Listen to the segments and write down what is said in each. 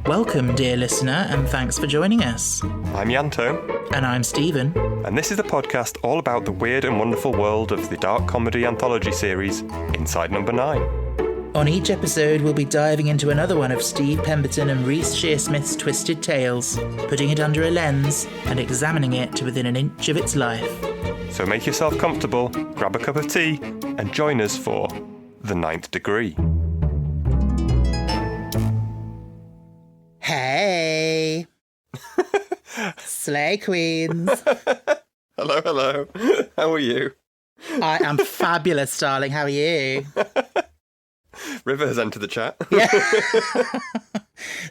Welcome, dear listener, and thanks for joining us. I'm Yanto. And I'm Stephen. And this is the podcast all about the weird and wonderful world of the dark comedy anthology series, Inside Number 9. On each episode, we'll be diving into another one of Steve Pemberton and Reece Shearsmith's twisted tales, putting it under a lens and examining it to within an inch of its life. So make yourself comfortable, grab a cup of tea, and join us for The Ninth Degree. Hey! Slay Queens! Hello. How are you? I am fabulous, darling. How are you? River has entered the chat. Yeah.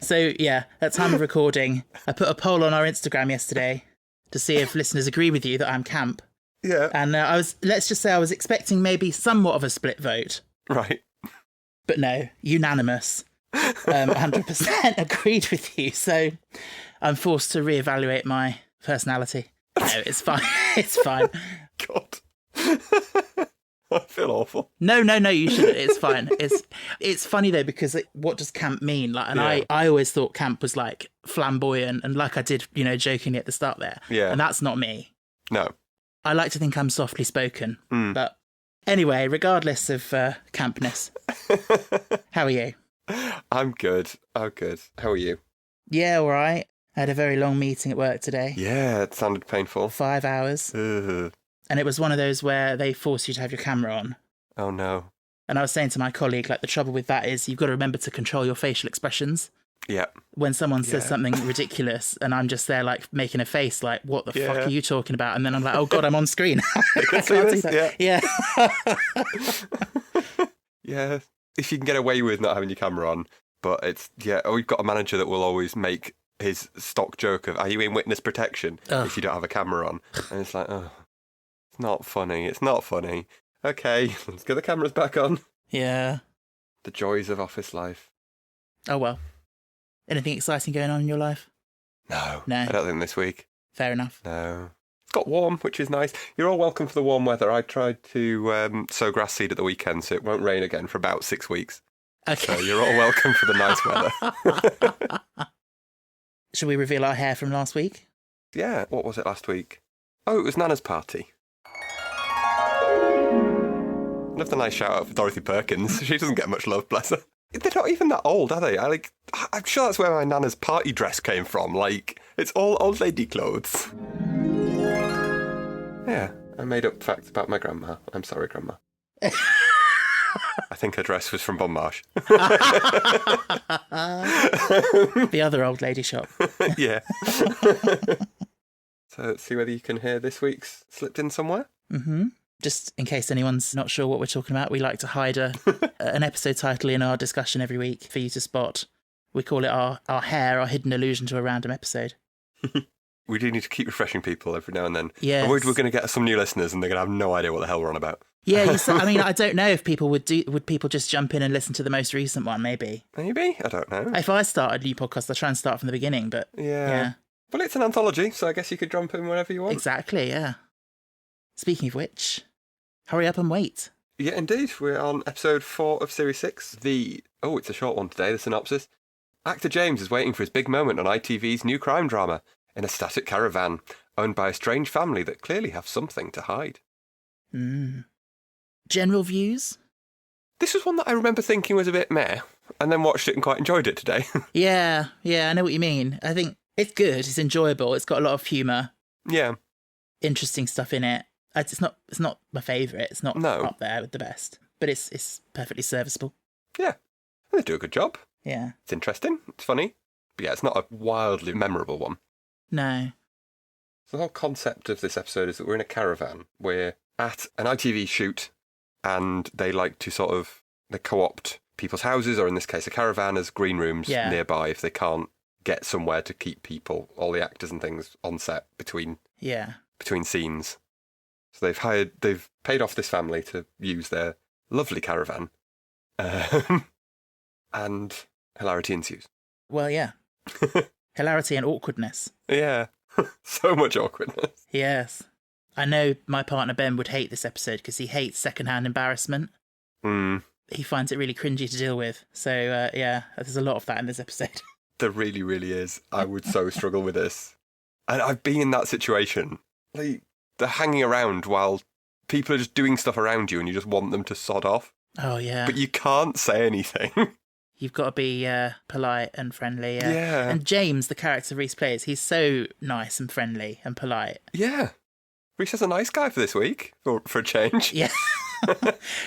So, at time of recording, I put a poll on our Instagram yesterday to see if listeners agree with you that I'm camp. Yeah. And let's just say I was expecting maybe somewhat of a split vote. Right. But no, unanimous. 100% agreed with you. So I'm forced to reevaluate my personality. No, it's fine. It's fine. God. I feel awful. No, you shouldn't. It's fine. It's funny though, because what does camp mean? I always thought camp was like flamboyant and like I did, jokingly at the start there. Yeah. And that's not me. No. I like to think I'm softly spoken. But anyway, regardless of campness, how are you? I'm good. How are you? Yeah, all right. I had a very long meeting at work today. Yeah, it sounded painful. 5 hours. Ugh. And it was one of those where they force you to have your camera on. Oh, no. And I was saying to my colleague, the trouble with that is you've got to remember to control your facial expressions. Yeah. When someone says something ridiculous and I'm just there, making a face what the fuck are you talking about? And then I'm like, oh, God, I'm on screen. I can't do that. Yeah. Yeah. If you can get away with not having your camera on, but we've got a manager that will always make his stock joke of, are you in witness protection if you don't have a camera on? And it's like, oh, it's not funny. Okay, let's get the cameras back on. Yeah. The joys of office life. Oh, well. Anything exciting going on in your life? No. I don't think this week. Fair enough. No. It's got warm, which is nice. You're all welcome for the warm weather. I tried to sow grass seed at the weekend, so it won't rain again for about 6 weeks. Okay. So you're all welcome for the nice weather. Should we reveal our hair from last week? Yeah, what was it last week? Oh, it was Nana's party. Love the nice shout out for Dorothy Perkins. She doesn't get much love, bless her. They're not even that old, are they? I'm sure that's where my Nana's party dress came from. It's all old lady clothes. Yeah, I made up facts about my grandma. I'm sorry, Grandma. I think her dress was from Bon Marche. The other old lady shop. Yeah. So let's see whether you can hear this week's slipped in somewhere. Mm-hmm. Just in case anyone's not sure what we're talking about, we like to hide an episode title in our discussion every week for you to spot. We call it our hair, our hidden allusion to a random episode. We do need to keep refreshing people every now and then. Yes. I'm worried we're going to get some new listeners and they're going to have no idea what the hell we're on about. Yeah, I don't know if people would people just jump in and listen to the most recent one, maybe. Maybe? I don't know. If I start a new podcast, I'll try and start from the beginning, but yeah. Well, it's an anthology, so I guess you could jump in whenever you want. Exactly, yeah. Speaking of which, hurry up and wait. Yeah, indeed. We're on episode 4 of Series 6. It's a short one today, the synopsis. Actor James is waiting for his big moment on ITV's new crime drama in a static caravan owned by a strange family that clearly have something to hide. General views? This was one that I remember thinking was a bit meh, and then watched it and quite enjoyed it today. Yeah, I know what you mean. I think it's good, it's enjoyable, it's got a lot of humour. Yeah. Interesting stuff in it. It's not my favourite, it's not up there with the best, but it's perfectly serviceable. Yeah, they do a good job. Yeah. It's interesting, it's funny, but yeah, it's not a wildly memorable one. No. So the whole concept of this episode is that we're in a caravan. We're at an ITV shoot, and they like to they co-opt people's houses, or in this case, a caravan, as green rooms nearby if they can't get somewhere to keep people, all the actors and things, on set between scenes. So they've paid off this family to use their lovely caravan, and hilarity ensues. Well, yeah. Hilarity and awkwardness. Yeah. So much awkwardness. Yes. I know my partner Ben would hate this episode because he hates secondhand embarrassment. He finds it really cringy to deal with. So, there's a lot of that in this episode. There really, really is. I would so struggle with this. And I've been in that situation. Like, they're hanging around while people are just doing stuff around you and you just want them to sod off. Oh, yeah. But you can't say anything. You've got to be polite and friendly. Yeah. And James, the character Reese plays, he's so nice and friendly and polite. Yeah. Reese is a nice guy for this week, for a change. Yeah.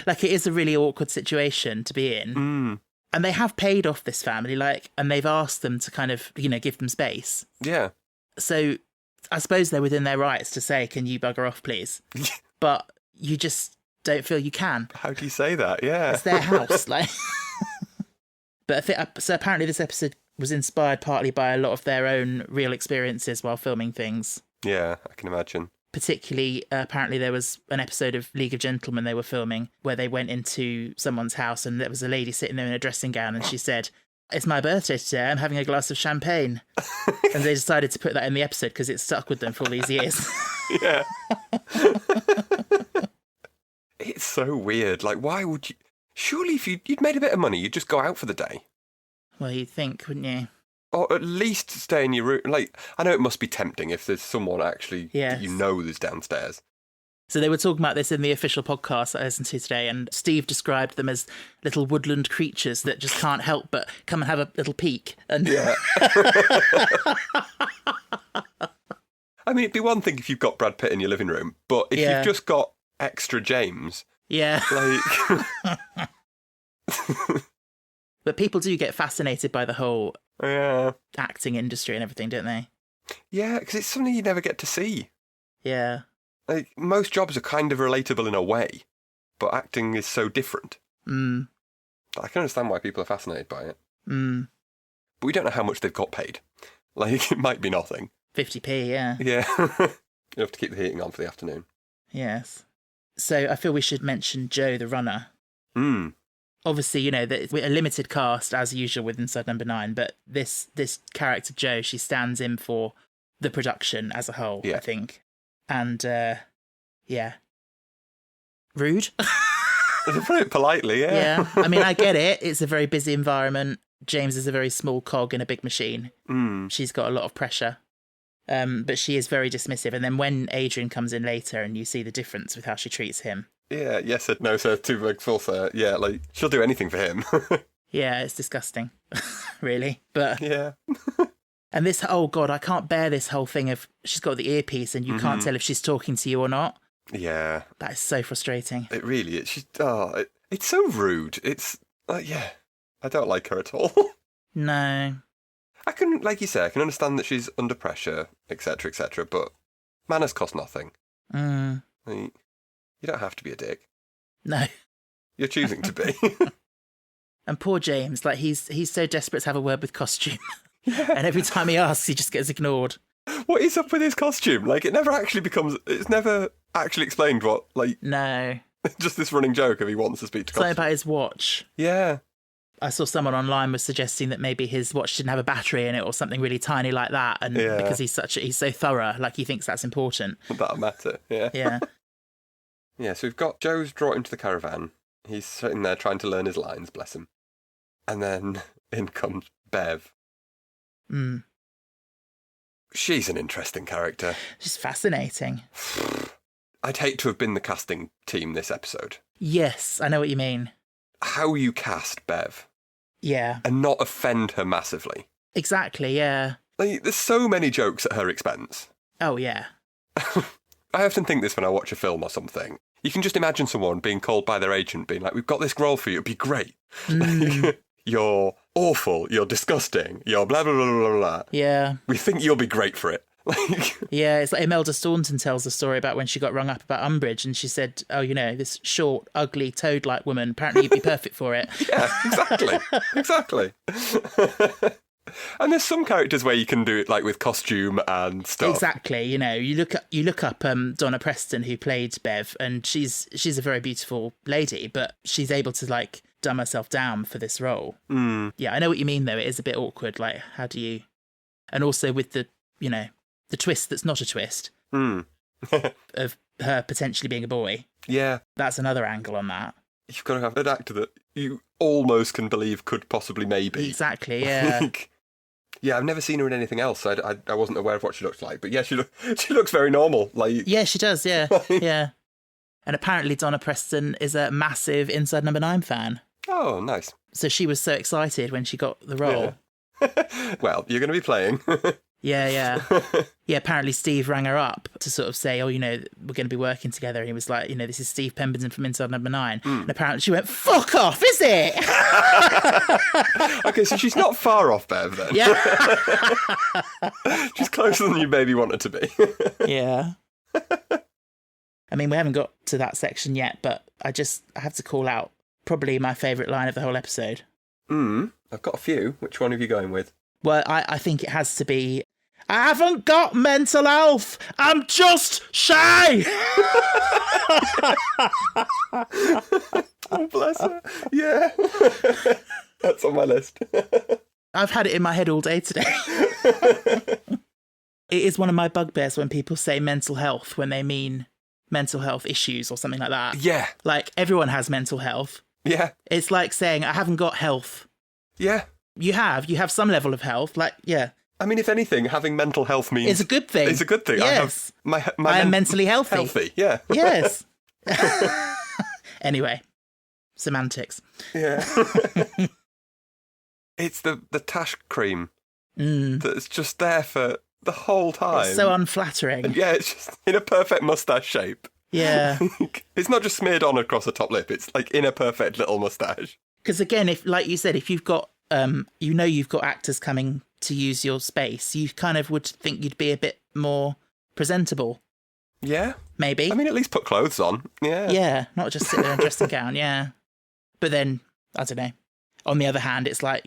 Like, it is a really awkward situation to be in. Mm. And they have paid off this family, like, and they've asked them to kind of, you know, give them space. Yeah. So I suppose they're within their rights to say, can you bugger off, please? But you just don't feel you can. How do you say that? Yeah. It's their house, like. But so apparently this episode was inspired partly by a lot of their own real experiences while filming things. Yeah, I can imagine. Particularly, apparently there was an episode of League of Gentlemen they were filming where they went into someone's house and there was a lady sitting there in a dressing gown and she said, "It's my birthday today, I'm having a glass of champagne." And they decided to put that in the episode because it stuck with them for all these years. Yeah. It's so weird. Like, why would you... Surely if you'd made a bit of money, you'd just go out for the day. Well, you'd think, wouldn't you? Or at least stay in your room. Like, I know it must be tempting if there's someone actually that you know is downstairs. So they were talking about this in the official podcast that I listened to today, and Steve described them as little woodland creatures that just can't help but come and have a little peek. And yeah. I mean, it'd be one thing if you've got Brad Pitt in your living room, but if you've just got extra James... Yeah. Like... But people do get fascinated by the whole acting industry and everything, don't they? Yeah, because it's something you never get to see. Yeah. Like, most jobs are kind of relatable in a way, but acting is so different. Mm. I can understand why people are fascinated by it. Mm. But we don't know how much they've got paid. Like, it might be nothing. 50p, yeah. Yeah. You have to keep the heating on for the afternoon. Yes. So I feel we should mention Jo the runner. Mm. Obviously, you know, we're a limited cast, as usual, with Inside Number 9, but this character, Jo, she stands in for the production as a whole, I think. And, rude. To put it politely, yeah. Yeah, I mean, I get it. It's a very busy environment. James is a very small cog in a big machine. Mm. She's got a lot of pressure. But she is very dismissive. And then when Adrian comes in later and you see the difference with how she treats him. Yeah, yes sir, no sir, too big, full sir. Yeah, like, she'll do anything for him. Yeah, it's disgusting. Really. But yeah. And this, oh God, I can't bear this whole thing of she's got the earpiece and you can't tell if she's talking to you or not. Yeah. That is so frustrating. It really is. It's so rude. It's, yeah, I don't like her at all. No. I can, like you say, I can understand that she's under pressure, etc., but manners cost nothing. Mm. Like, you don't have to be a dick. No. You're choosing to be. And poor James, like he's so desperate to have a word with costume. Yeah. And every time he asks, he just gets ignored. What is up with his costume? Like, it's never actually explained what, like... No. Just this running joke of he wants to speak to costume. Something about his watch. Yeah. I saw someone online was suggesting that maybe his watch didn't have a battery in it or something really tiny like that. And because he's so thorough, like he thinks that's important. That'll matter, yeah. Yeah. Yeah, so we've got Joe's brought into the caravan. He's sitting there trying to learn his lines, bless him. And then in comes Bev. Mm. She's an interesting character. She's fascinating. I'd hate to have been the casting team this episode. Yes, I know what you mean. How you cast Bev. Yeah. And not offend her massively. Exactly, yeah. Like, there's so many jokes at her expense. Oh, yeah. I often think this when I watch a film or something. You can just imagine someone being called by their agent, being like, "We've got this role for you, it'd be great." Mm. You're awful, you're disgusting, you're blah, blah, blah, blah, blah. Yeah. We think you'll be great for it. Yeah, it's like Imelda Staunton tells a story about when she got rung up about Umbridge and she said, "Oh, you know, this short, ugly, toad-like woman, apparently you'd be perfect for it." Yeah, exactly. Exactly. And there's some characters where you can do it like with costume and stuff. Exactly. You know, you look up Donna Preston, who played Bev, and she's a very beautiful lady, but she's able to like dumb herself down for this role. Mm. Yeah, I know what you mean though. It is a bit awkward. Like, how do you? And also with the twist that's not a twist of her potentially being a boy. Yeah, that's another angle on that. You've got to have an actor that you almost can believe could possibly maybe. Exactly. Yeah. Yeah, I've never seen her in anything else. So I wasn't aware of what she looked like. But yeah, she looks very normal. Like yeah, she does. Yeah, yeah. And apparently Donna Preston is a massive Inside Number 9 fan. Oh, nice. So she was so excited when she got the role. Yeah. Well, you're going to be playing. Yeah. Apparently Steve rang her up to sort of say, oh, we're going to be working together. And he was like, this is Steve Pemberton from Inside Number 9. And apparently she went, fuck off, is it? Okay, so she's not far off, Bev, then. Yeah. She's closer than you maybe want her to be. Yeah. I mean, we haven't got to that section yet, but I have to call out probably my favourite line of the whole episode. I've got a few. Which one are you going with? Well, I think it has to be, I haven't got mental health, I'm just shy! Oh, bless her. Yeah. That's on my list. I've had it in my head all day today. It is one of my bugbears when people say mental health when they mean mental health issues or something like that. Yeah. Like, everyone has mental health. Yeah. It's like saying, I haven't got health. Yeah. You have some level of health. Like, yeah. I mean, if anything, having mental health means... It's a good thing. It's a good thing. Yes. I am mentally healthy. Healthy, yeah. Yes. Anyway, semantics. Yeah. It's the Tash cream that's just there for the whole time. It's so unflattering. And yeah, it's just in a perfect moustache shape. Yeah. It's not just smeared on across the top lip, it's like in a perfect little moustache. Because again, if, like you said, if you've got, you've got actors coming to use your space, you kind of would think you'd be a bit more presentable. Yeah. Maybe. I mean, at least put clothes on. Yeah. Yeah, not just sit there in a dressing gown, yeah. But then, I don't know. On the other hand, it's like,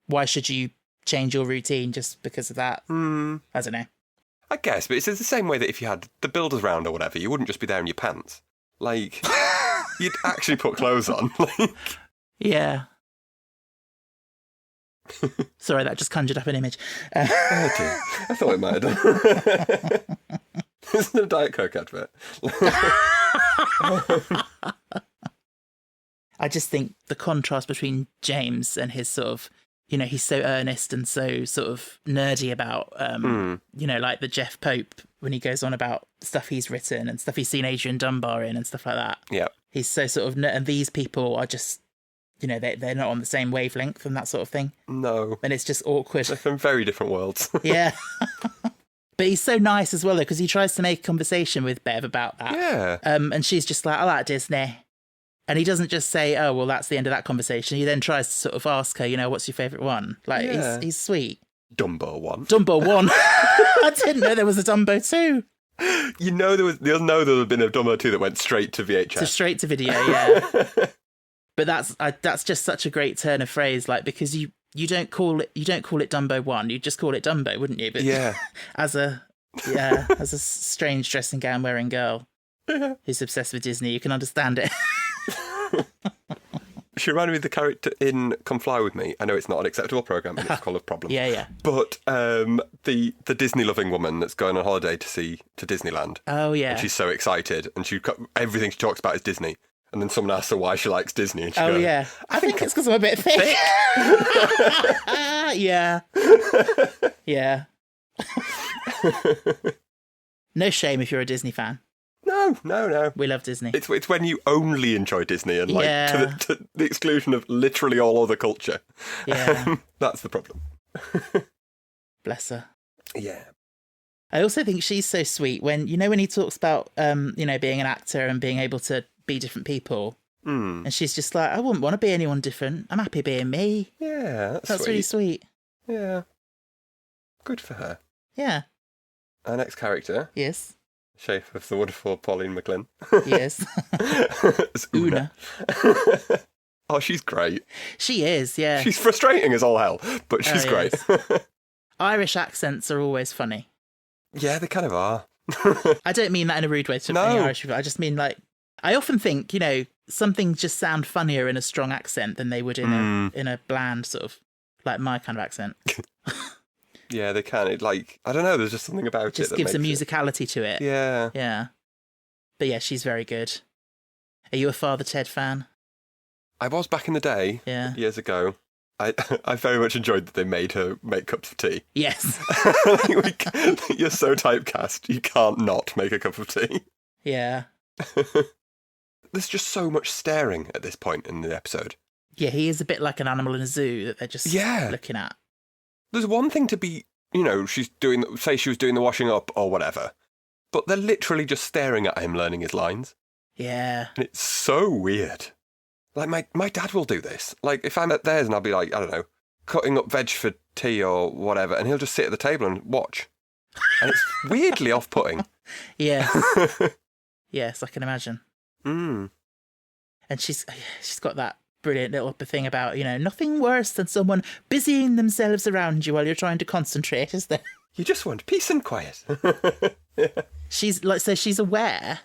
why should you change your routine just because of that? I don't know. I guess, but it's the same way that if you had the builders round or whatever, you wouldn't just be there in your pants. Like, you'd actually put clothes on. Yeah. Sorry, that just conjured up an image. Oh dear. I thought it might have done. Isn't it a Diet Coke advert? I just think the contrast between James and his sort of, he's so earnest and so sort of nerdy about, like the Jeff Pope when he goes on about stuff he's written and stuff he's seen Adrian Dunbar in and stuff like that. Yeah. He's so sort of, and these people are just, they're not on the same wavelength and that sort of thing. No. And it's just awkward. They're from very different worlds. Yeah. But he's so nice as well, though, because he tries to make a conversation with Bev about that. Yeah. And she's just like, I like Disney. And he doesn't just say, oh, well, that's the end of that conversation. He then tries to sort of ask her, what's your favourite one? Like, yeah. he's sweet. Dumbo 1. Dumbo 1. I didn't know there was a Dumbo 2. There would have been a Dumbo 2 that went straight to VHS. Straight to video, yeah. But that's just such a great turn of phrase, like, because you don't call it Dumbo 1, you'd just call it Dumbo, wouldn't you? But yeah. as a strange dressing gown wearing girl who's obsessed with Disney, you can understand it. She reminded me of the character in Come Fly With Me. I know it's not an acceptable programme and it's full of problems. Yeah. But the Disney-loving woman that's going on holiday to Disneyland. Oh, yeah. And she's so excited and everything she talks about is Disney. And then someone asks her why she likes Disney. And she goes, yeah. I think it's because I'm a bit thick. Yeah. Yeah. No shame if you're a Disney fan. No. We love Disney. It's when you only enjoy Disney and to the exclusion of literally all other culture. Yeah. That's the problem. Bless her. Yeah. I also think she's so sweet when he talks about, being an actor and being able to be different people. And she's just like, I wouldn't want to be anyone different. I'm happy being me. Yeah, that's really sweet. Yeah. Good for her. Yeah. Our next character. Yes. Shape of the wonderful Pauline McLynn. Yes. It's Una. Oh, she's great. She is, yeah. She's frustrating as all hell, but she's great. Irish accents are always funny. Yeah, they kind of are. I don't mean that in a rude way to any Irish people. I just mean, like, I often think, some things just sound funnier in a strong accent than they would in a bland sort of, like my kind of accent. Yeah, they can. I don't know, there's just something about it. Just gives a musicality to it. Yeah. Yeah. But yeah, she's very good. Are you a Father Ted fan? I was back in the day, years ago. I very much enjoyed that they made her make cups of tea. Yes. You're so typecast, you can't not make a cup of tea. Yeah. There's just so much staring at this point in the episode. Yeah, he is a bit like an animal in a zoo that they're just looking at. There's one thing to be, she's say she was doing the washing up or whatever, but they're literally just staring at him learning his lines. Yeah. And it's so weird. Like, my dad will do this. Like, if I'm at theirs and I'll be like, I don't know, cutting up veg for tea or whatever, and he'll just sit at the table and watch. And it's weirdly off-putting. Yeah. Yes, I can imagine. Mm. And she's got that brilliant little thing about, nothing worse than someone busying themselves around you while you're trying to concentrate, is there? You just want peace and quiet. Yeah. She's aware,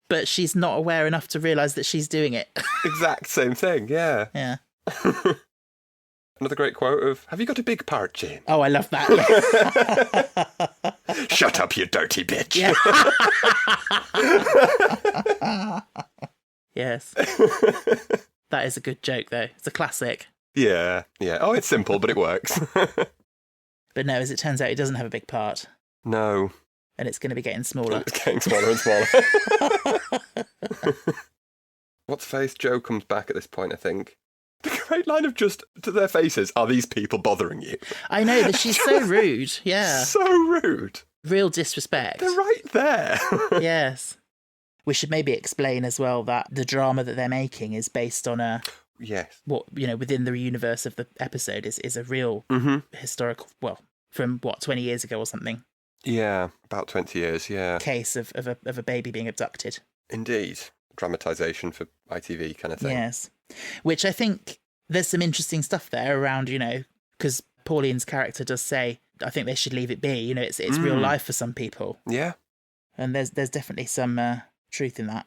but she's not aware enough to realise that she's doing it. Exact same thing, yeah. Yeah. Another great quote of, have you got a big part, Jane? Oh, I love that. Yeah. Shut up, you dirty bitch. Yeah. Yes. That is a good joke, though. It's a classic. Yeah. Oh, it's simple, but it works. But no, as it turns out, it doesn't have a big part. No. And it's going to be getting smaller. It's getting smaller and smaller. What's face? Joe comes back at this point, I think. The great line of just to their faces, are these people bothering you? I know, that she's so rude. Yeah. So rude. Real disrespect. They're right there. Yes. We should maybe explain as well that the drama that they're making is based on within the universe of the episode is a real historical, from 20 years ago or something. Yeah, about 20 years, yeah. Case of a baby being abducted. Indeed. Dramatisation for ITV kind of thing. Yes. Which I think there's some interesting stuff there around, because Pauline's character does say, I think they should leave it be. It's real life for some people. Yeah. And there's definitely some truth in that.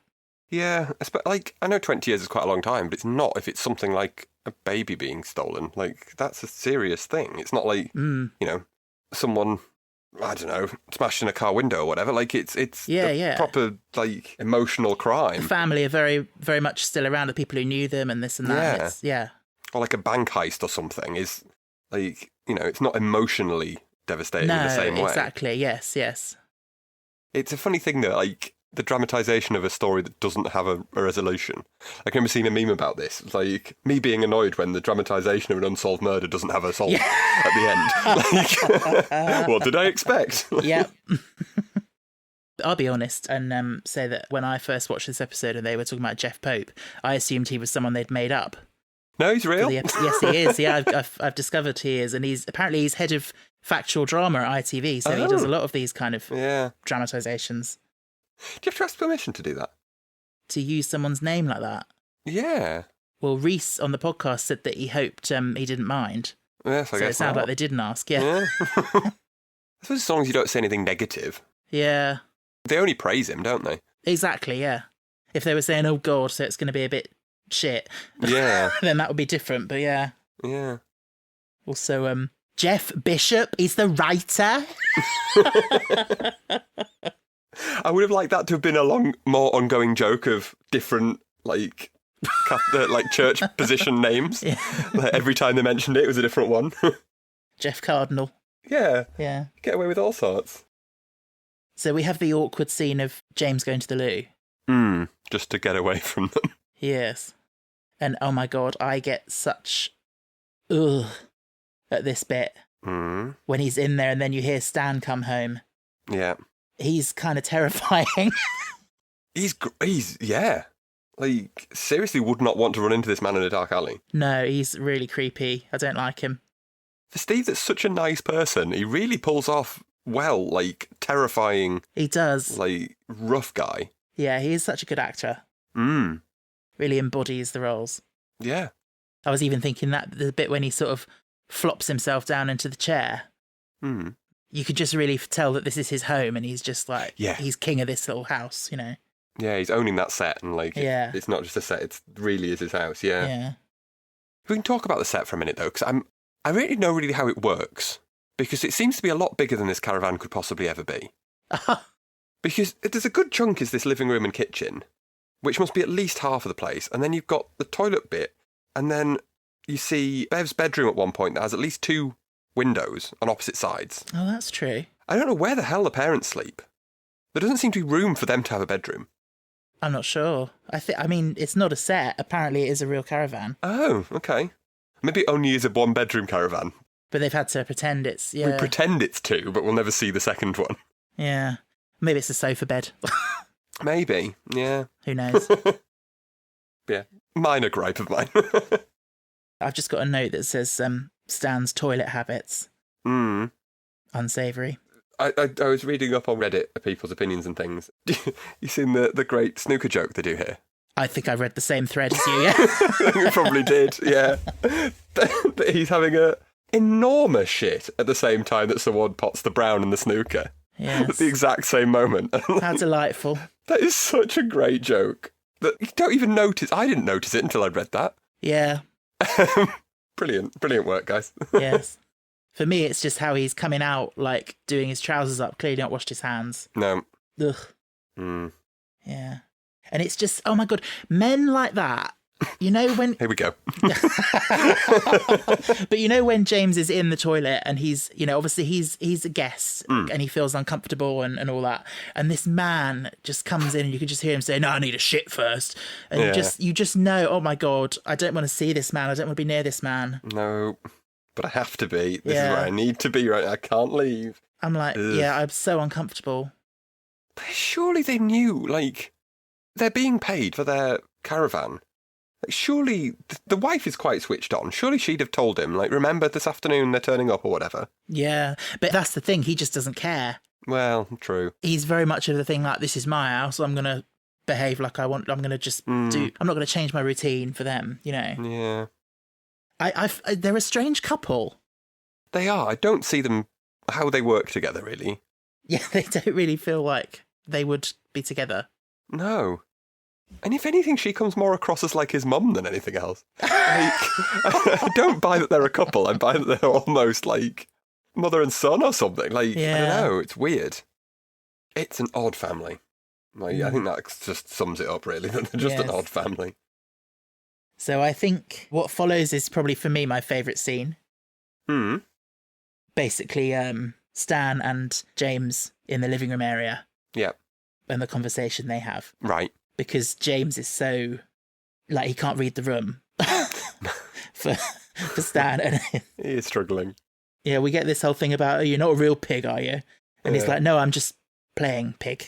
Yeah. I know 20 years is quite a long time, but it's not if it's something like a baby being stolen. Like, that's a serious thing. It's not like, someone, I don't know, smashed in a car window or whatever. Like, it's proper, like, emotional crime. The family are very, very much still around, the people who knew them and this and that. Yeah. Or like a bank heist or something is, like, it's not emotionally devastating in the same way. No, exactly. Yes. It's a funny thing that, like, the dramatisation of a story that doesn't have a resolution. I can remember seeing a meme about this. It's like me being annoyed when the dramatisation of an unsolved murder doesn't have a solve at the end. Like, what did I expect? Yeah. I'll be honest and say that when I first watched this episode and they were talking about Jeff Pope, I assumed he was someone they'd made up. No, he's real. Yes, he is. Yeah, I've discovered he is, and he's head of factual drama at ITV, so he does a lot of these kind of dramatisations. Do you have to ask permission to do that? To use someone's name like that? Yeah. Well, Reese on the podcast said that he hoped he didn't mind. Yes, I guess it sounded like they didn't ask, yeah. I suppose as long as you don't say anything negative. Yeah. They only praise him, don't they? Exactly, yeah. If they were saying, oh God, so it's going to be a bit shit, then that would be different, but yeah. Yeah. Also, Jeff Bishop is the writer. I would have liked that to have been a more ongoing joke of different, like church position names. Yeah. Like every time they mentioned it, it was a different one. Jeff Cardinal. Yeah. Yeah. Get away with all sorts. So we have the awkward scene of James going to the loo. Just to get away from them. Yes. And oh my God, I get such ugh at this bit. When he's in there and then you hear Stan come home. Yeah. He's kind of terrifying. He's like, seriously would not want to run into this man in a dark alley. No, he's really creepy. I don't like him. For Steve, that's such a nice person. He really pulls off well, like, terrifying. He does. Like, rough guy. Yeah, he is such a good actor. Really embodies the roles. Yeah. I was even thinking that the bit when he sort of flops himself down into the chair. You could just really tell that this is his home and he's just like, he's king of this little house, Yeah, he's owning that set and like, it's not just a set, it really is his house, Yeah. We can talk about the set for a minute though, because I really know really how it works, because it seems to be a lot bigger than this caravan could possibly ever be. Because there's a good chunk is this living room and kitchen, which must be at least half of the place, and then you've got the toilet bit, and then you see Bev's bedroom at one point that has at least 2 windows on opposite sides. Oh, that's true. I don't know where the hell the parents sleep. There doesn't seem to be room for them to have a bedroom. I'm not sure. I mean, it's not a set. Apparently it is a real caravan. Oh, okay. Maybe it only is a 1-bedroom caravan. But they've had to pretend it's, yeah. We pretend it's 2, but we'll never see the second one. Yeah. Maybe it's a sofa bed. Maybe, yeah. Who knows? Yeah, minor gripe of mine. I've just got a note that says Stan's toilet habits. Unsavoury. I was reading up on Reddit people's opinions and things. You seen the great snooker joke they do here? I think I read the same thread as you, yeah. You probably did, yeah. That he's having a enormous shit at the same time that someone pots the brown in the snooker. Yes. At the exact same moment. How delightful. That is such a great joke. That you don't even notice. I didn't notice it until I'd read that. Yeah. Brilliant work, guys. Yes. For me, it's just how he's coming out, like, doing his trousers up, clearly not washed his hands. No. Ugh. Yeah. And it's just, oh my God, men like that, you know when... Here we go. But you know when James is in the toilet and he's, you know, obviously he's a guest and he feels uncomfortable and all that. And this man just comes in and you can just hear him say, no, I need a shit first. And you just know, oh my God, I don't want to see this man. I don't want to be near this man. No. But I have to be. This is where I need to be, right? I can't leave. I'm like, yeah, I'm so uncomfortable. But surely they knew, like, they're being paid for their caravan. Like, surely, the wife is quite switched on. Surely she'd have told him, like, remember this afternoon they're turning up or whatever. Yeah, but that's the thing. He just doesn't care. Well, true. He's very much of the thing like, this is my house. I'm going to behave like I want. I'm going to just do... I'm not going to change my routine for them, you know? Yeah. They're a strange couple. They are. I don't see them, how they work together, really. Yeah, they don't really feel like they would be together. No. And if anything, she comes more across as like his mum than anything else. Like, I don't buy that they're a couple. I buy that they're almost like mother and son or something. Like, I don't know. It's weird. It's an odd family. Like, I think that just sums it up, really. That they're just an odd family. So I think what follows is probably, for me, my favourite scene. Basically, Stan and James in the living room area. Yeah. And the conversation they have. Right. Because James is so, like, he can't read the room for Stan. And he is struggling. Yeah, we get this whole thing about, oh, you're not a real pig, are you? And he's like, no, I'm just playing pig.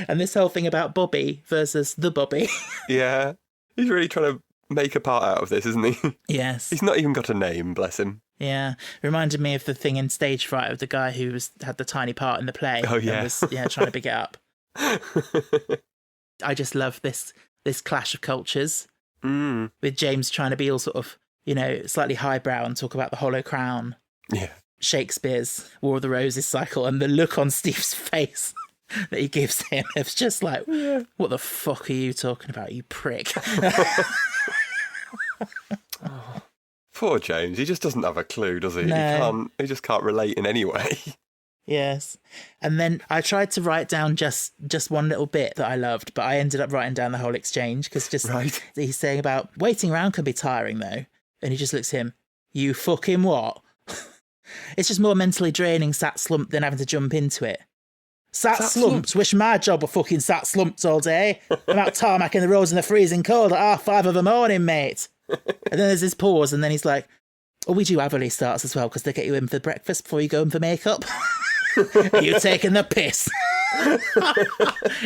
And this whole thing about Bobby versus the Bobby. Yeah. He's really trying to make a part out of this, isn't he? Yes. He's not even got a name, bless him. Yeah. Reminded me of the thing in Stage Fright of the guy who had the tiny part in the play. Oh, yeah. And was, trying to big it up. I just love this clash of cultures. With James trying to be all sort of, slightly highbrow and talk about the Hollow Crown. Yeah. Shakespeare's War of the Roses cycle, and the look on Steve's face that he gives him. It's just like, what the fuck are you talking about, you prick? Poor James. He just doesn't have a clue, does he? No. He just can't relate in any way. Yes. And then I tried to write down just one little bit that I loved, but I ended up writing down the whole exchange because he's saying about waiting around can be tiring though. And he just looks at him, you fucking what? It's just more mentally draining sat slumped than having to jump into it. Sat slumps? Wish my job were fucking sat slumps all day. I'm out tarmacking the roads in the freezing cold at 5:30 of the morning, mate. And then there's this pause, and then he's like, oh, we do have early starts as well, because they get you in for breakfast before you go in for makeup. Are you taking the piss?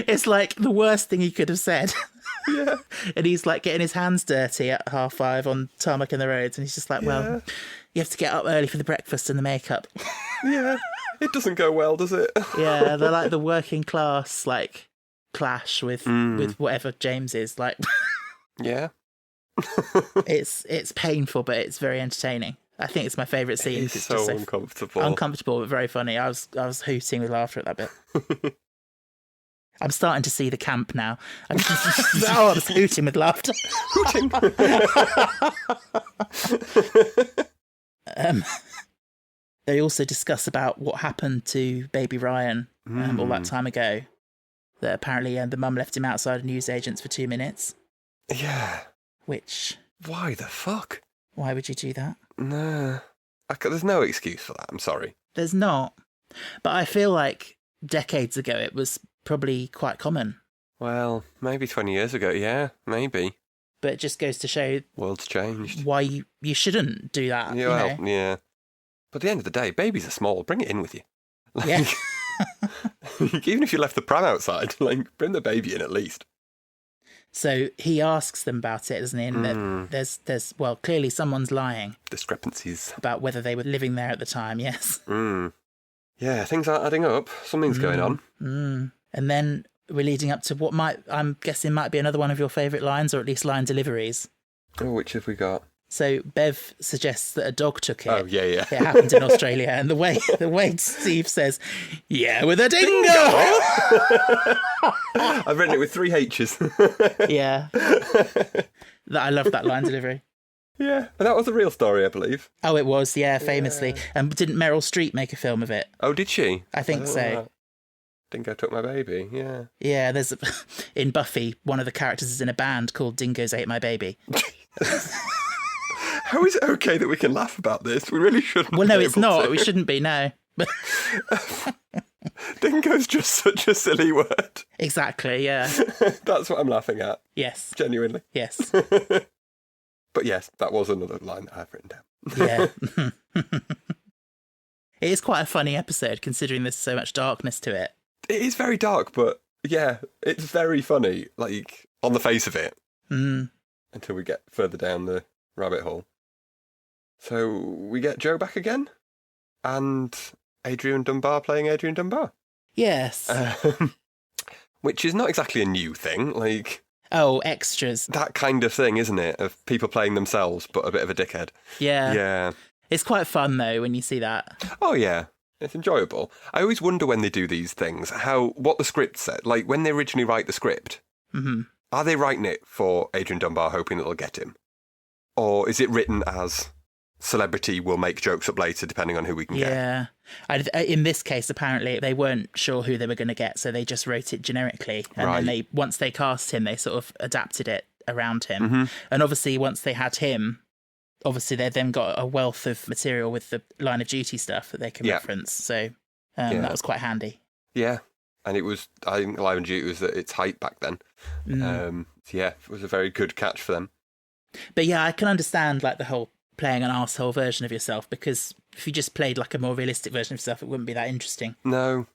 It's like the worst thing he could have said. Yeah. And he's like getting his hands dirty at 5:30 on tarmacking the roads, and he's just like, well, you have to get up early for the breakfast and the makeup. Yeah. It doesn't go well, does it? Yeah, they're like the working class, like, clash with whatever James is. Like, yeah. It's painful, but it's very entertaining. I think it's my favourite scene. It's so uncomfortable. Uncomfortable, but very funny. I was hooting with laughter at that bit. I'm starting to see the camp now. I was hooting with laughter. Hooting. They also discuss about what happened to baby Ryan all that time ago. That apparently the mum left him outside of newsagents for 2 minutes. Yeah. Which... Why the fuck? Why would you do that? Nah. There's no excuse for that, I'm sorry. There's not. But I feel like decades ago it was probably quite common. Well, maybe 20 years ago, yeah, maybe. But it just goes to show... World's changed. Why you shouldn't do that, yeah, well, yeah. But at the end of the day, babies are small. Bring it in with you. Like, yeah. Even if you left the pram outside, like, bring the baby in at least. So he asks them about it, doesn't he? And there's well, clearly someone's lying. Discrepancies. About whether they were living there at the time, yes. Yeah, things aren't adding up. Something's going on. And then we're leading up to what I'm guessing might be another one of your favourite lines, or at least line deliveries. Oh, which have we got? So Bev suggests that a dog took it. Oh, yeah. It happened in Australia. And the way Steve says, yeah, with a dingo! I've written it with 3 H's. Yeah. I love that line delivery. Yeah, and that was a real story, I believe. Oh, it was, yeah, famously. Yeah. And didn't Meryl Streep make a film of it? Oh, did she? I think so. Dingo took my baby, yeah. Yeah, in Buffy, one of the characters is in a band called Dingoes Ate My Baby. How is it okay that we can laugh about this? We really shouldn't. Well, no, it's not. We shouldn't be, no. Dingo's just such a silly word. Exactly, yeah. That's what I'm laughing at. Yes. Genuinely. Yes. But yes, that was another line that I've written down. Yeah. It is quite a funny episode, considering there's so much darkness to it. It is very dark, but yeah, it's very funny, like, on the face of it. Until we get further down the rabbit hole. So we get Joe back again, and Adrian Dunbar playing Adrian Dunbar. Yes. Which is not exactly a new thing, like... Oh, extras. That kind of thing, isn't it? Of people playing themselves, but a bit of a dickhead. Yeah. Yeah. It's quite fun, though, when you see that. Oh, yeah. It's enjoyable. I always wonder when they do these things, what the script said. Like, when they originally write the script, are they writing it for Adrian Dunbar hoping that they'll get him? Or is it written as celebrity will make jokes up later depending on who we can get? Yeah. In this case, apparently, they weren't sure who they were going to get, so they just wrote it generically. And then once they cast him, they sort of adapted it around him. And obviously, once they had him, obviously they then got a wealth of material with the Line of Duty stuff that they can reference. So that was quite handy. Yeah. And it was, I think Line of Duty was at its height back then. Yeah, it was a very good catch for them. But yeah, I can understand like the whole playing an arsehole version of yourself, because if you just played like a more realistic version of yourself, it wouldn't be that interesting. No.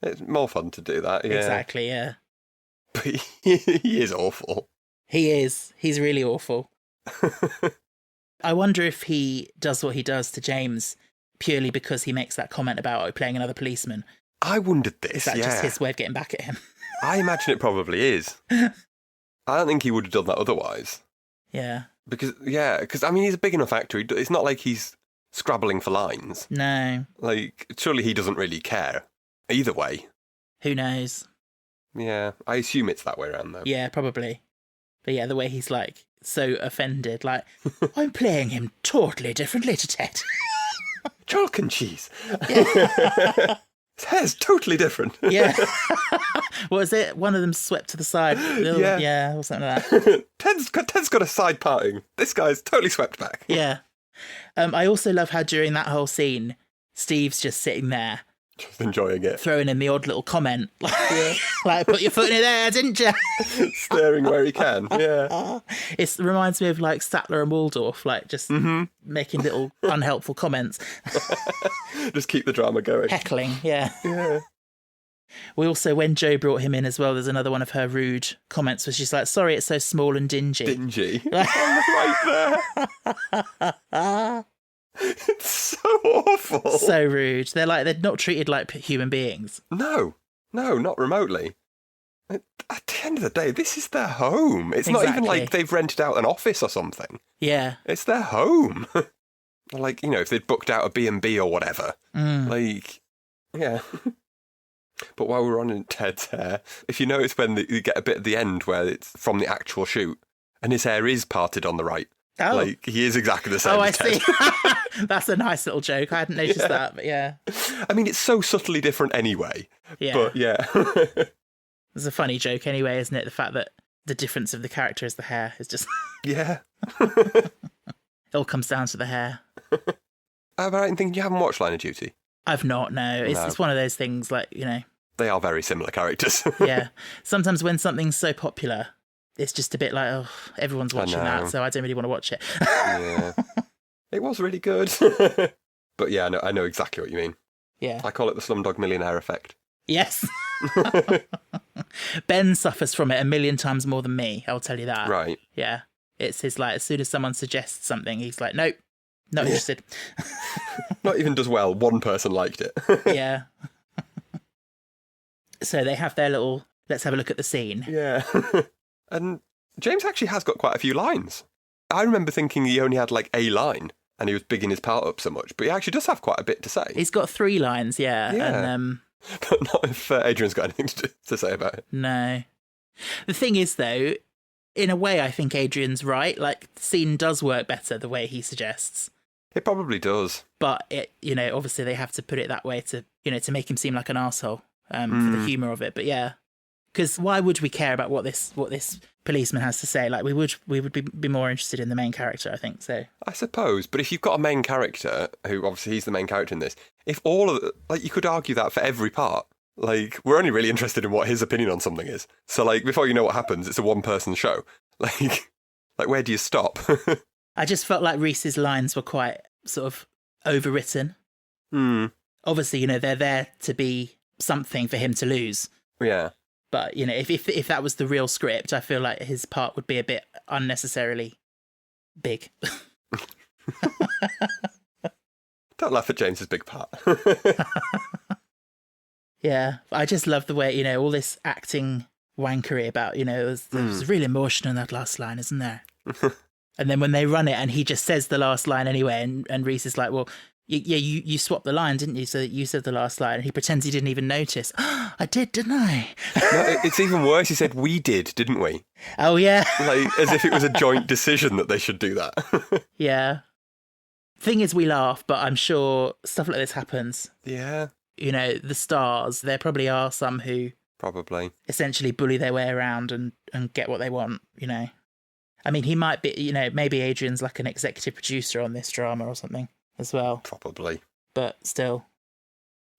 It's more fun to do that, yeah. Exactly, yeah. But he is awful. He is. He's really awful. I wonder if he does what he does to James purely because he makes that comment about playing another policeman. I wondered this, Is that just his way of getting back at him? I imagine it probably is. I don't think he would have done that otherwise. Yeah. Because, I mean, he's a big enough actor. It's not like he's scrabbling for lines. No. Like, surely he doesn't really care. Either way. Who knows? Yeah, I assume it's that way around, though. Yeah, probably. But yeah, the way he's, like, so offended. Like, I'm playing him totally differently to Ted. Chalk and cheese. Yeah. His hair's totally different. Yeah. What was it? One of them swept to the side. Yeah, or something like that. Ted's got a side parting. This guy's totally swept back. Yeah. I also love how during that whole scene, Steve's just sitting there. Just enjoying it. Throwing in the odd little comment. Like, put your foot in it there, didn't you? Staring where he can, yeah. It reminds me of, like, Statler and Waldorf, like, just making little unhelpful comments. Just keep the drama going. Heckling, yeah. Yeah. We also, when Jo brought him in as well, there's another one of her rude comments where she's like, sorry, it's so small and dingy. Dingy? Right there. It's so awful. So rude. They're not treated like human beings. No, not remotely. At the end of the day, this is their home. It's not even like they've rented out an office or something. Yeah. It's their home. Like, you know, if they'd booked out a B&B or whatever. Like, yeah. But while we're on Ted's hair, if you notice when you get a bit at the end where it's from the actual shoot, and his hair is parted on the right. Oh. Like, he is exactly the same as Ted. See. That's a nice little joke. I hadn't noticed that, but yeah. I mean, it's so subtly different anyway. Yeah. But, yeah. It's a funny joke anyway, isn't it? The fact that the difference of the character is the hair. It's just... Yeah. It all comes down to the hair. Am I right in thinking you haven't watched Line of Duty? I've not, no. It's one of those things like, you know... They are very similar characters. Yeah. Sometimes when something's so popular, it's just a bit like, oh, everyone's watching that, so I don't really want to watch it. Yeah. It was really good. But yeah, I know exactly what you mean. Yeah. I call it the Slumdog Millionaire effect. Yes. Ben suffers from it a million times more than me, I'll tell you that. Right. Yeah. It's his, like, as soon as someone suggests something, he's like, nope, not interested. Not even does well, one person liked it. Yeah. So they have their little, let's have a look at the scene. Yeah. And James actually has got quite a few lines. I remember thinking he only had like a line and he was bigging his part up so much, but he actually does have quite a bit to say. He's got 3 lines, yeah. And, but not if Adrian's got anything to say about it. No. The thing is, though, in a way, I think Adrian's right. Like, the scene does work better the way he suggests. It probably does. But, it, you know, obviously they have to put it that way to, you know, to make him seem like an arsehole. For the humour of it, but yeah, because why would we care about what this policeman has to say? Like we would be more interested in the main character, I think. So I suppose, but if you've got a main character who obviously he's the main character in this, if all of like you could argue that for every part, like we're only really interested in what his opinion on something is. So like before you know what happens, it's a one-person show. Like where do you stop? I just felt like Reese's lines were quite sort of overwritten. Obviously, you know, they're there to be something for him to lose. Yeah. But, you know, if that was the real script, I feel like his part would be a bit unnecessarily big. Don't laugh at James's big part. Yeah. I just love the way, you know, all this acting wankery about, you know, it was really emotional in that last line, isn't there? And then when they run it and he just says the last line anyway, and Reese is like, well, you swapped the line, didn't you? So you said the last line, and he pretends he didn't even notice. Oh, I did, didn't I? No, it's even worse. He said, we did, didn't we? Oh, yeah. Like, as if it was a joint decision that they should do that. Yeah. Thing is, we laugh, but I'm sure stuff like this happens. Yeah. You know, the stars, there probably are some who... Probably. Essentially bully their way around and get what they want, you know. I mean, he might be, you know, maybe Adrian's like an executive producer on this drama or something as well. Probably. But still.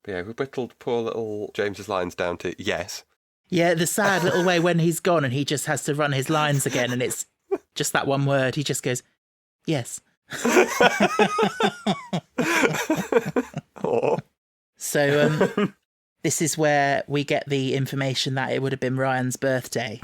But yeah, we whittled poor little James's lines down to yes. Yeah, the sad little way when he's gone and he just has to run his lines again and it's just that one word. He just goes, yes. Oh. So this is where we get the information that it would have been Ryan's birthday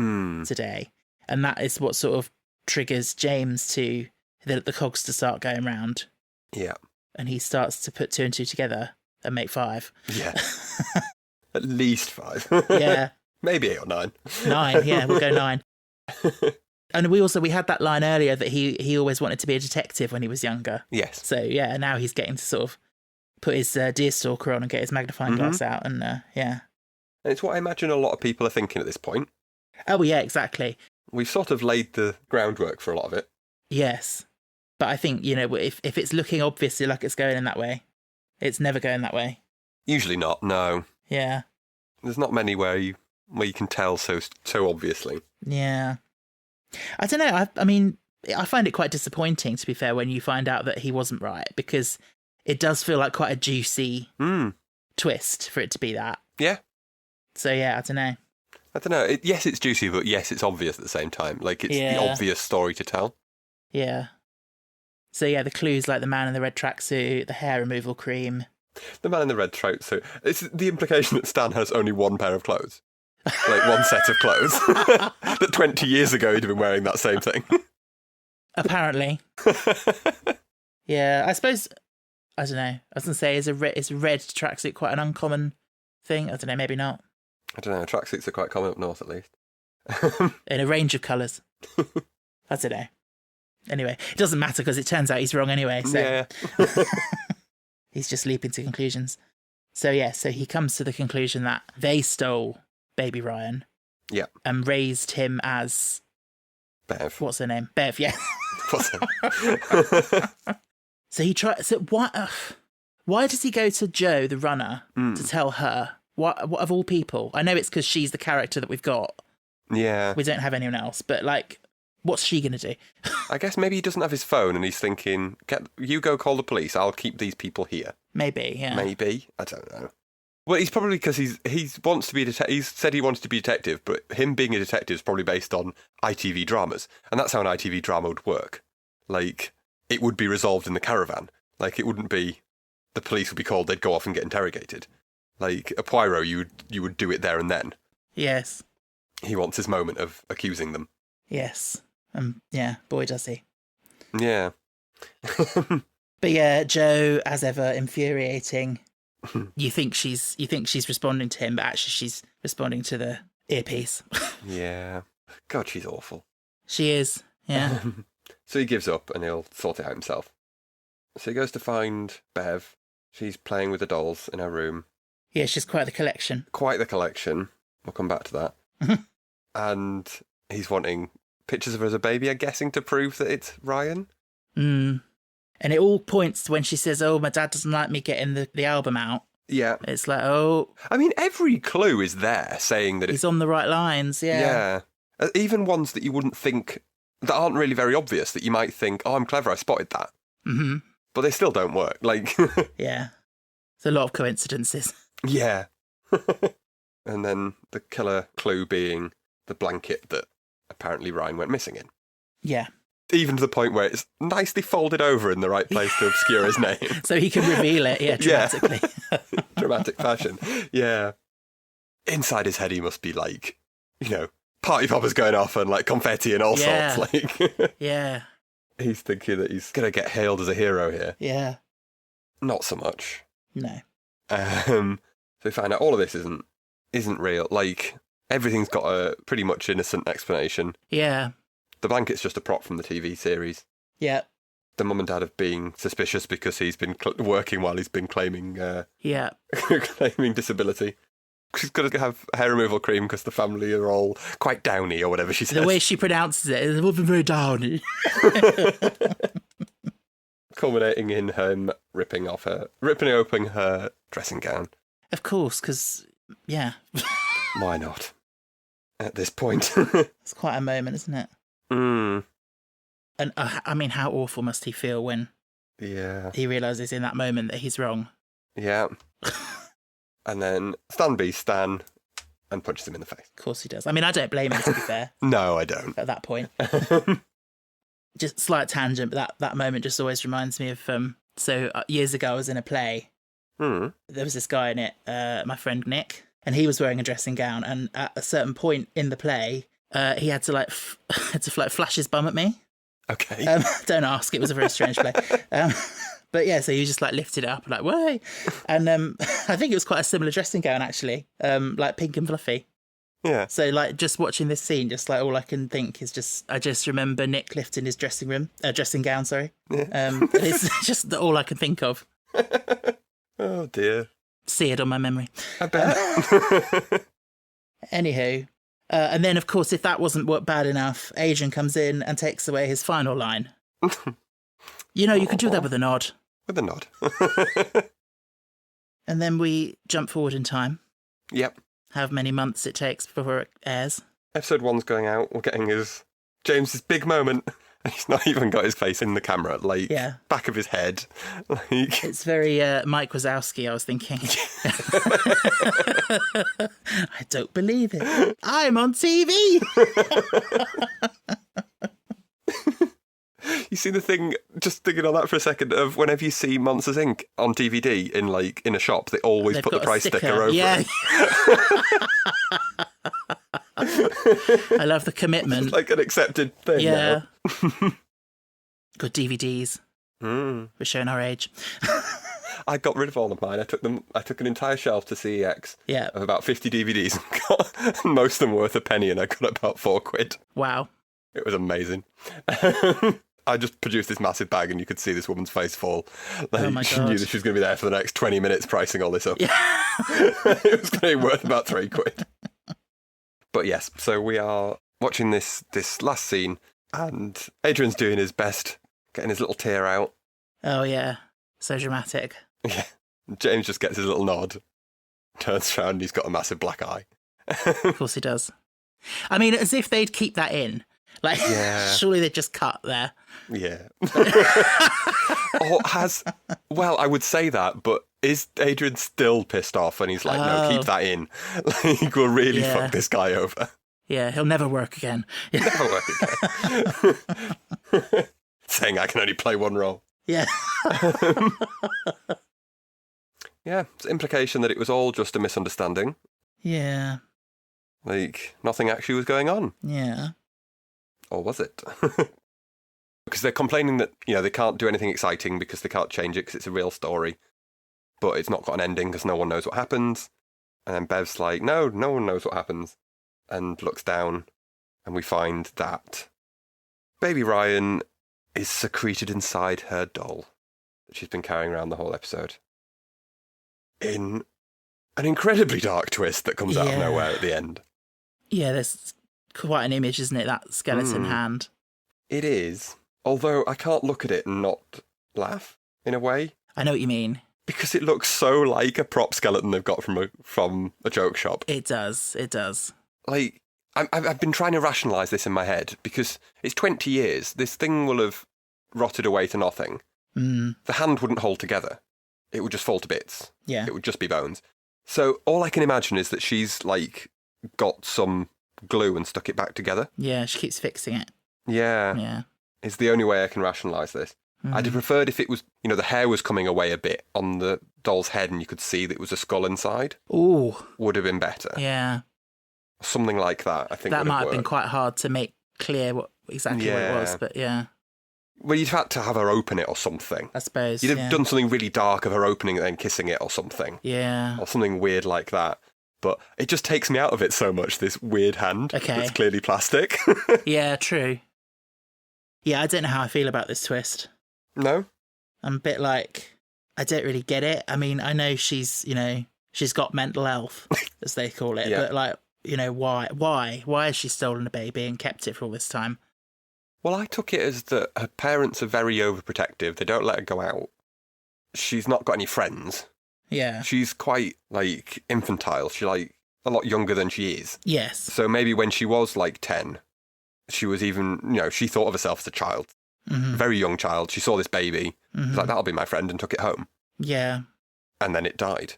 today. And that is what sort of triggers James to the cogs to start going round. Yeah. And he starts to put 2 and 2 together and make 5. Yeah. At least 5. Yeah. Maybe 8 or 9. 9, yeah, we'll go 9. And we had that line earlier that he always wanted to be a detective when he was younger. Yes. So, yeah, now he's getting to sort of put his deerstalker on and get his magnifying glass out and, yeah. And it's what I imagine a lot of people are thinking at this point. Oh, yeah, exactly. We've sort of laid the groundwork for a lot of it. Yes. But I think, you know, if it's looking obviously like it's going in that way, it's never going that way. Usually not, no. Yeah. There's not many where you can tell so obviously. Yeah. I don't know. I mean, I find it quite disappointing, to be fair, when you find out that he wasn't right, because it does feel like quite a juicy twist for it to be that. Yeah. So, yeah, I don't know. Yes, it's juicy, but yes, it's obvious at the same time. Like, it's the obvious story to tell. Yeah. So, yeah, the clues like the man in the red tracksuit, the hair removal cream. The man in the red tracksuit. It's the implication that Stan has only one pair of clothes. Like, one set of clothes. That 20 years ago he'd have been wearing that same thing. Apparently. Yeah, I suppose, I don't know. I was going to say, is a red tracksuit quite an uncommon thing? I don't know, maybe not. I don't know, tracksuits are quite common up north at least. In a range of colours. I don't know. Anyway, it doesn't matter because it turns out he's wrong anyway. So. Yeah. He's just leaping to conclusions. So yeah, so he comes to the conclusion that they stole baby Ryan. Yeah. And raised him as... Bev. What's her name? Bev, yeah. What's her name? So he tries... So why does he go to Jo, the runner, to tell her? What of all people? I know it's because she's the character that we've got. Yeah. We don't have anyone else, but, like, what's she going to do? I guess maybe he doesn't have his phone and he's thinking, you go call the police, I'll keep these people here. Maybe, yeah. Maybe. I don't know. Well, he's probably because he wants to be he's said he wanted to be a detective, but him being a detective is probably based on ITV dramas, and that's how an ITV drama would work. Like, it would be resolved in the caravan. Like, it wouldn't be the police would be called, they'd go off and get interrogated. Like a Poirot, you would do it there and then. Yes. He wants his moment of accusing them. Yes. Yeah, boy does he. Yeah. But yeah, Jo, as ever, infuriating. You think she's responding to him, but actually she's responding to the earpiece. Yeah. God, she's awful. She is, yeah. So he gives up and he'll sort it out himself. So he goes to find Bev. She's playing with the dolls in her room. Yeah, she's quite the collection. Quite the collection. We'll come back to that. And he's wanting pictures of her as a baby, I'm guessing, to prove that it's Ryan. And it all points to when she says, oh, my dad doesn't like me getting the album out. Yeah. It's like, oh. I mean, every clue is there saying that he's on the right lines, yeah. Yeah. Even ones that you wouldn't think, that aren't really very obvious, that you might think, oh, I'm clever, I spotted that. Mm-hmm. But they still don't work. Like, yeah. It's a lot of coincidences. Yeah. And then the killer clue being the blanket that apparently Ryan went missing in. Yeah. Even to the point where it's nicely folded over in the right place to obscure his name. So he can reveal it, dramatically. Yeah. Dramatic fashion. Yeah. Inside his head, he must be like, party poppers going off and like confetti and all sorts. Like, yeah. He's thinking that he's going to get hailed as a hero here. Yeah. Not so much. No. So we find out all of this isn't real. Like, everything's got a pretty much innocent explanation. Yeah. The blanket's just a prop from the TV series. Yeah. The mum and dad have been suspicious because he's been working while he's been claiming claiming disability. She's got to have hair removal cream because the family are all quite downy or whatever she says. The way she pronounces it is very downy. Culminating in him ripping open her dressing gown. Of course, because, yeah. Why not? At this point. It's quite a moment, isn't it? Mm. And, I mean, how awful must he feel when he realises in that moment that he's wrong? Yeah. And then Stan and punches him in the face. Of course he does. I mean, I don't blame him, to be fair. No, I don't. At that point. Just slight tangent, but that moment just always reminds me of... So years ago, I was in a play. Mm. There was this guy in it, my friend Nick, and he was wearing a dressing gown. And at a certain point in the play, he had to flash his bum at me. Okay. Don't ask. It was a very strange play. But yeah, so you just like lifted it up, like, way. And I think it was quite a similar dressing gown, actually, like pink and fluffy. Yeah. So like just watching this scene, just like all I can think is I just remember Nick lifting his dressing gown, sorry. Yeah. It's just all I can think of. Oh dear. Seared on my memory. I bet. Anywho, and then of course, if that wasn't bad enough, Adrian comes in and takes away his final line. You could do that with a nod. With a nod. And then we jump forward in time. Yep. However many months it takes before it airs. Episode 1's going out. We're getting James's big moment. And he's not even got his face in the camera, like, back of his head. Like... It's very Mike Wazowski, I was thinking. I don't believe it. I'm on TV! You see the thing, just thinking on that for a second, of whenever you see Monsters, Inc. on DVD in a shop, they always put the price sticker over it. I love the commitment. It's like an accepted thing. Yeah. Good DVDs. Mm. We're showing our age. I got rid of all of mine. I took an entire shelf to CEX of about 50 DVDs and got most of them worth a penny, and I got about £4. Wow. It was amazing. I just produced this massive bag and you could see this woman's face fall. Like, oh my God. She knew that she was going to be there for the next 20 minutes pricing all this up. Yeah. It was going to be worth about £3. But yes, so we are watching this last scene and Adrian's doing his best, getting his little tear out. Oh yeah, so dramatic. Yeah. James just gets his little nod, turns around and he's got a massive black eye. Of course he does. I mean, as if they'd keep that in. Like, surely they'd just cut there. Yeah. Well, I would say that, but is Adrian still pissed off? And he's like, no, keep that in. Like, we'll really fuck this guy over. Yeah, he'll never work again. Never work again. Saying I can only play one role. Yeah. Yeah, it's the implication that it was all just a misunderstanding. Yeah. Like, nothing actually was going on. Yeah. Or was it? Because they're complaining that, they can't do anything exciting because they can't change it because it's a real story. But it's not got an ending because no one knows what happens. And then Bev's like, no one knows what happens. And looks down, and we find that baby Ryan is secreted inside her doll that she's been carrying around the whole episode. In an incredibly dark twist that comes out of nowhere at the end. Yeah, there's quite an image, isn't it? That skeleton hand. It is. Although I can't look at it and not laugh, in a way. I know what you mean. Because it looks so like a prop skeleton they've got from a joke shop. It does. Like, I've been trying to rationalise this in my head, because it's 20 years. This thing will have rotted away to nothing. Mm. The hand wouldn't hold together. It would just fall to bits. Yeah. It would just be bones. So all I can imagine is that she's, like, got some glue and stuck it back together. Yeah, she keeps fixing it. Yeah. It's the only way I can rationalise this. I'd have preferred if it was, the hair was coming away a bit on the doll's head and you could see that it was a skull inside. Ooh. Would have been better. Yeah. Something like that, I think. That might have been quite hard to make clear exactly what it was, but yeah. Well, you'd had to have her open it or something. I suppose. You'd have done something really dark of her opening and then kissing it or something. Yeah. Or something weird like that. But it just takes me out of it so much, this weird hand that's clearly plastic. Yeah, true. Yeah, I don't know how I feel about this twist. No? I'm a bit like, I don't really get it. I mean, I know she's got mental health, as they call it, but like, why? Why has she stolen a baby and kept it for all this time? Well, I took it as that her parents are very overprotective. They don't let her go out. She's not got any friends. Yeah. She's quite, like, infantile. She's, like, a lot younger than she is. Yes. So maybe when she was, like, 10, she was even, she thought of herself as a child. Mm-hmm. A very young child. She saw this baby. Mm-hmm. She's like, that'll be my friend, and took it home. Yeah. And then it died.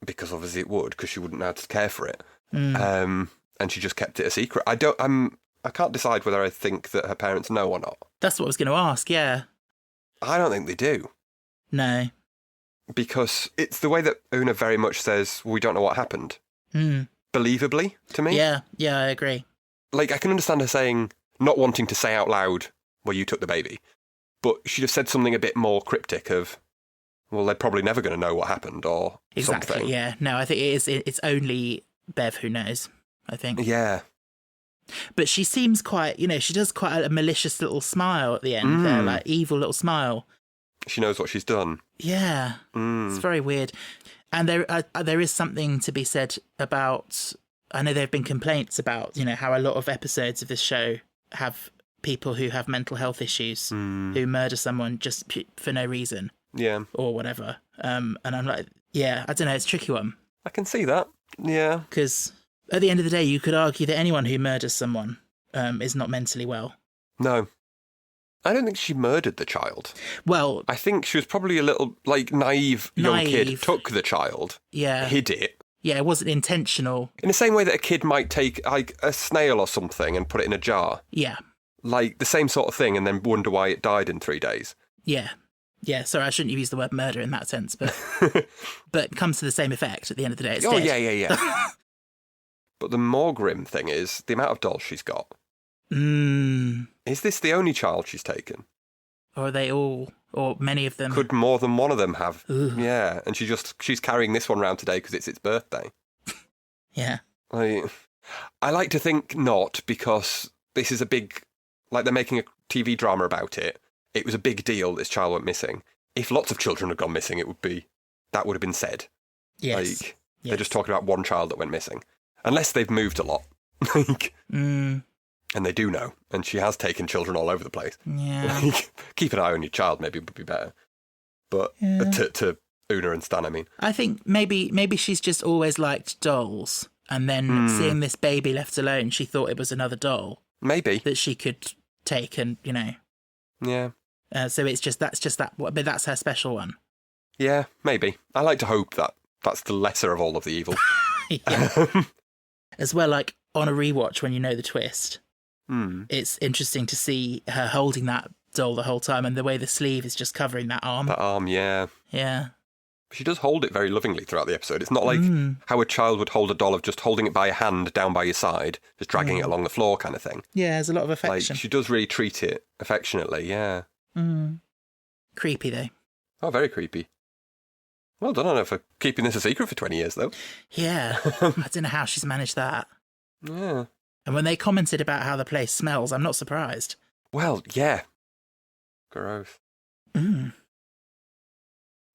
Because obviously it would, because she wouldn't know how to care for it. Mm. And she just kept it a secret. I can't decide whether I think that her parents know or not. That's what I was going to ask, yeah. I don't think they do. No. Because it's the way that Una very much says, we don't know what happened. Mm. Believably, to me. Yeah, I agree. Like, I can understand her saying, not wanting to say out loud, well, you took the baby. But she'd have said something a bit more cryptic of, well, they're probably never going to know what happened or exactly, something. Yeah. No, I think it's only Bev who knows, I think. Yeah. But she seems quite, she does quite a malicious little smile at the end there, like evil little smile. She knows what she's done. Yeah. It's very weird. And there is something to be said about, I know there have been complaints about, how a lot of episodes of this show have people who have mental health issues who murder someone just for no reason. Yeah. Or whatever. And I'm like, yeah, I don't know, it's a tricky one. I can see that. Yeah. Because at the end of the day, you could argue that anyone who murders someone is not mentally well. No. I don't think she murdered the child. Well, I think she was probably a little, like, naive young kid, took the child, hid it. Yeah, it wasn't intentional. In the same way that a kid might take, like, a snail or something and put it in a jar. Yeah. Like, the same sort of thing, and then wonder why it died in 3 days. Yeah. Yeah, sorry, I shouldn't have used the word murder in that sense, but but it comes to the same effect at the end of the day. It's dead. Yeah. But the more grim thing is the amount of dolls she's got. Is this the only child she's taken? Or are they all, or many of them? Could more than one of them have? Ooh. Yeah, and she's carrying this one around today because it's its birthday. Yeah. I like to think not, because this is a big, like, they're making a TV drama about it. It was a big deal this child went missing. If lots of children had gone missing, that would have been said. Yes. Like, they're just talking about one child that went missing. Unless they've moved a lot. And they do know. And she has taken children all over the place. Yeah. Like, keep an eye on your child maybe would be better. But to Una and Stan, I mean. I think maybe she's just always liked dolls. And then seeing this baby left alone, she thought it was another doll. Maybe. That she could take and, Yeah. So that's that, but that's her special one. Yeah, maybe. I like to hope that that's the lesser of all of the evil. Yeah. As well, like, on a rewatch when you know the twist, it's interesting to see her holding that doll the whole time and the way the sleeve is just covering that arm. That arm, yeah. Yeah. She does hold it very lovingly throughout the episode. It's not like how a child would hold a doll of just holding it by a hand down by your side, just dragging it along the floor kind of thing. Yeah, there's a lot of affection. Like, she does really treat it affectionately, yeah. Creepy, though. Oh, very creepy. Well done on her for keeping this a secret for 20 years, though. Yeah. I don't know how she's managed that. Yeah. And when they commented about how the place smells, I'm not surprised. Well, yeah. Gross.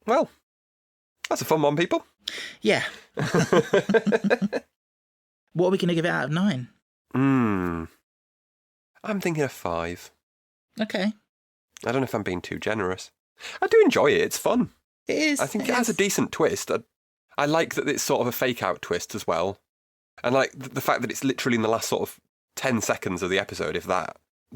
Well, that's a fun one, people. Yeah. What are we going to give it out of 9? I'm thinking of 5. Okay. I don't know if I'm being too generous. I do enjoy it. It's fun. It is. I think it has a decent twist. I like that it's sort of a fake-out twist as well. And like the fact that it's literally in the last sort of 10 seconds of the episode, if that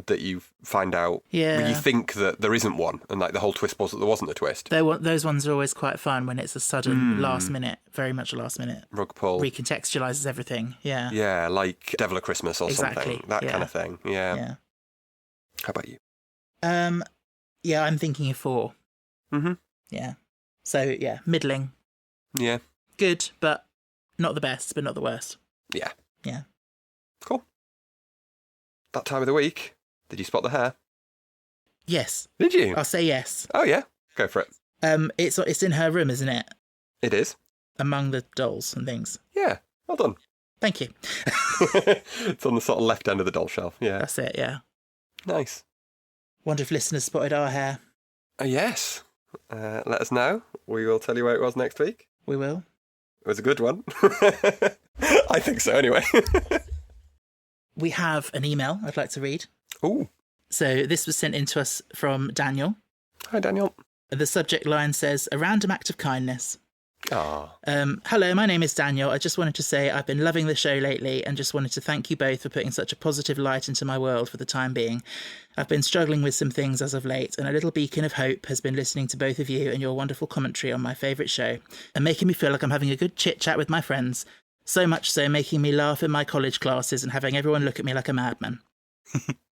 you find out. Yeah. When you think that there isn't one, and like the whole twist was that there wasn't a twist. Those ones are always quite fun when it's a sudden last minute, very much a last minute. Rug pull. Recontextualises everything, yeah. Yeah, like Devil of Christmas or something. That kind of thing, yeah. How about you? Yeah, I'm thinking of 4. Yeah. So, yeah, middling. Yeah. Good, but not the best, but not the worst. Yeah. Yeah. Cool. That time of the week, did you spot the hair? Yes. Did you? I'll say yes. Oh, yeah. Go for it. It's in her room, isn't it? It is. Among the dolls and things. Yeah. Well done. Thank you. It's on the sort of left end of the doll shelf, yeah. That's it, yeah. Nice. Wonder if listeners spotted our hair. Yes. Let us know. We will tell you where it was next week. We will. It was a good one. I think so, anyway. We have an email I'd like to read. Ooh. So this was sent in to us from Daniel. Hi, Daniel. The subject line says, "A random act of kindness." Ah. Hello, my name is Daniel. I just wanted to say I've been loving the show lately and just wanted to thank you both for putting such a positive light into my world for the time being. I've been struggling with some things as of late, and a little beacon of hope has been listening to both of you and your wonderful commentary on my favourite show, and making me feel like I'm having a good chit-chat with my friends, so much so making me laugh in my college classes and having everyone look at me like a madman.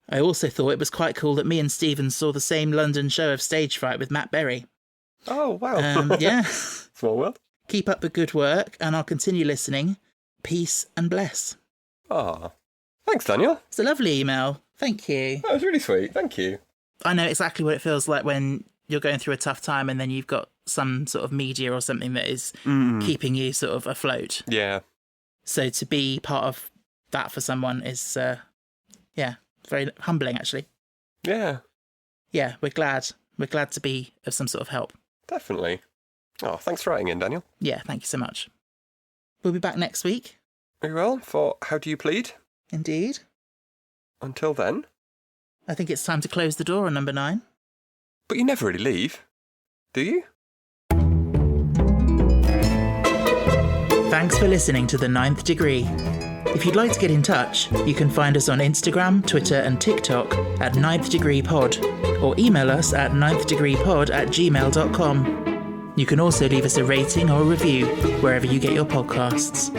I also thought it was quite cool that me and Stephen saw the same London show of Stage Fright with Matt Berry. Oh, wow. Yeah. Small world. Keep up the good work, and I'll continue listening. Peace and bless. Ah, thanks, Daniel. It's a lovely email. Thank you. That was really sweet. Thank you. I know exactly what it feels like when you're going through a tough time and then you've got some sort of media or something that is keeping you sort of afloat. Yeah. So to be part of that for someone is, very humbling, actually. Yeah. Yeah, we're glad. We're glad to be of some sort of help. Definitely. Oh, thanks for writing in, Daniel. Yeah, thank you so much. We'll be back next week. Very well, for How Do You Plead? Indeed. Until then. I think it's time to close the door on number 9. But you never really leave, do you? Thanks for listening to The Ninth Degree. If you'd like to get in touch, you can find us on Instagram, Twitter and TikTok at 9th Degree Pod, or email us at 9thDegreePod@gmail.com. You can also leave us a rating or a review wherever you get your podcasts.